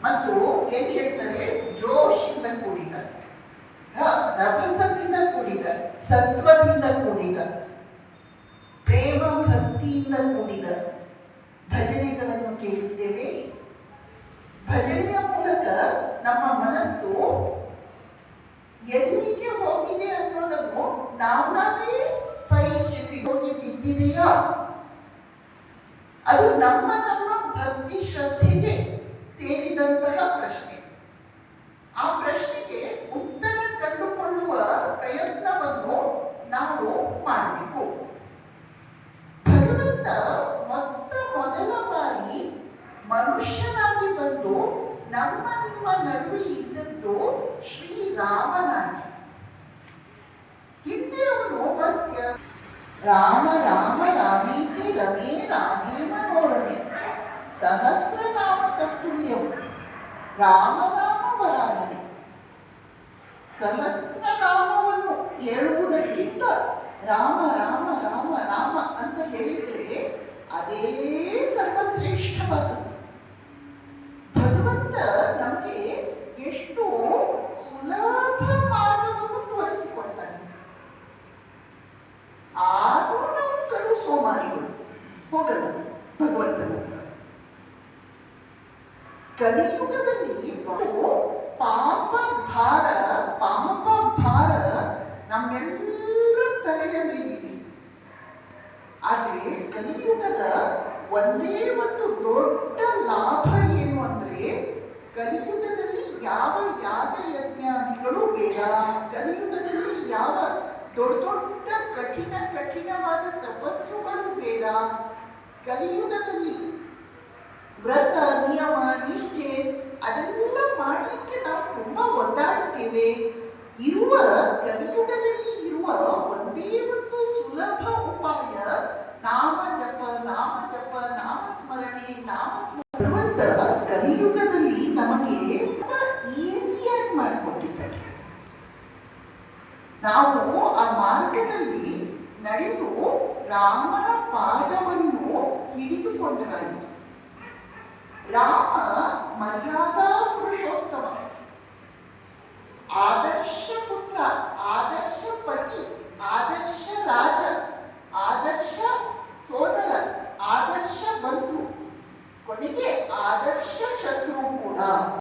ಮತ್ತು ಏನ್ ಹೇಳ್ತಾರೆ, ಜೋಶಿಂದ ಕೂಡಿದ, ರಭಸದಿಂದ ಕೂಡಿದ, ಸತ್ವದಿಂದ ಕೂಡಿದ, ಪ್ರೇಮ ಭಕ್ತಿಯಿಂದ ಕೂಡಿದ ಭಜನೆಗಳನ್ನು ಕೇಳಿದ್ದೇವೆ. ಭಜನೆಯ ಮೂಲಕ ನಮ್ಮ ಮನಸ್ಸು ಎಲ್ಲಿಗೆ ಹೋಗಿದೆ ಅನ್ನೋದನ್ನು ನಾವೇ ಪರೀಕ್ಷಿಸಿ ಹೋಗಿ ಬಿದ್ದಿದೆಯಾ, ಅದು ನಮ್ಮ ಭಕ್ತಿ ಶ್ರದ್ಧೆಗೆ ಸೇರಿದಂತಹ ಪ್ರಶ್ನೆ. ಆ ಪ್ರಶ್ನೆಗೆ ಉತ್ತರ ಕಂಡುಕೊಳ್ಳುವ ಪ್ರಯತ್ನವನ್ನು ನಾವು ಮಾಡಬೇಕು. ಭಗವಂತ ಮೊದಲ ಬಾರಿ ಮನುಷ್ಯನಾಗಿ ಬಂದು ನಿಮ್ಮ ನಡುವೆ ಇದ್ದದ್ದು ಶ್ರೀರಾಮನಾಗಿ. ಹಿಂದೆ ಅವನು ಮತ್ಸ್ಯ ರಾಮ ರಾಮ ರಾಮೇತಿ ರಮೇ ರಾಮೇ ಮನೋರಮೆ ಸಹಸ್ರನಾಮ ತತ್ತುಲ್ಯಂ ರಾಮನಾಮ ವರಾನನೆ. ಸಹಸ್ರನಾಮವನ್ನು ಹೇಳುವುದಕ್ಕಿಂತ ರಾಮ ರಾಮ ರಾಮ ರಾಮ ಅಂತ ಹೇಳಿದ್ರೆ ಅದೇ ಸರ್ವಶ್ರೇಷ್ಠವಾದದ್ದು. ಭಗವಂತ ನಮಗೆ ಎಷ್ಟು ಸುಲಭ ಮಾರ್ಗವನ್ನು ತೋರಿಸಿಕೊಡ್ತಾನೆ. ಆದರೂ ನಾವು ಕಡು ಸೋಮಾರಿಗಳು, ಹೋಗಲ್ಲ ಭಗವಂತನ. ಕಲಿಯುಗದಲ್ಲಿ ಪಾಪ ಭಾರ ನಮ್ಮೆಲ್ಲರ ತಲೆಯ ಮೇಲಿದೆ. ಆದರೆ ಕಲಿಯುಗದ ಒಂದೇ ಒಂದು ದೊಡ್ಡ ಲಾಭ ಏನು ಅಂದ್ರೆ, ಕಲಿಯುಗದಲ್ಲಿ ಯಾವ ಯಾಗ ಯಜ್ಞಾದಿಗಳು ಬೇಡ. ಕಲಿಯುಗದಲ್ಲಿ ಯಾವ ದೊಡ್ಡ ಕಠಿಣವಾದ ತಪಸ್ಸುಗಳು ಬೇಡ. ಕಲಿಯುಗದಲ್ಲಿ ವ್ರತ ನಿಯಮ ನಿಷ್ಠೆ ಅದೆಲ್ಲ ಮಾಡಲಿಕ್ಕೆ ನಾವು ತುಂಬಾ ಒದ್ದಾಡುತ್ತೇವೆ. ಕಲಿಯುಗದಲ್ಲಿ ಇರುವ ಒಂದೇ ಒಂದು ಸುಲಭ ಉಪಾಯ ನಾಮ ಜಪ ನಾಮ ಸ್ಮರಣೆ. ಭಗವಂತ ಕಲಿಯುಗದಲ್ಲಿ ನಮಗೆ ಈಸಿಯಾಗಿ ಮಾಡಿಕೊಟ್ಟಿದ್ದಾರೆ. ನಾವು ಆ ಮಾರ್ಗದಲ್ಲಿ ನಡೆದು ರಾಮನ ಪಾದವನ್ನು ಹಿಡಿದುಕೊಂಡರಾಯಿತು. ರಾಮ ಮರ್ಯಾದಾ ಪುರುಷೋತ್ತಮ. ಆದರೆ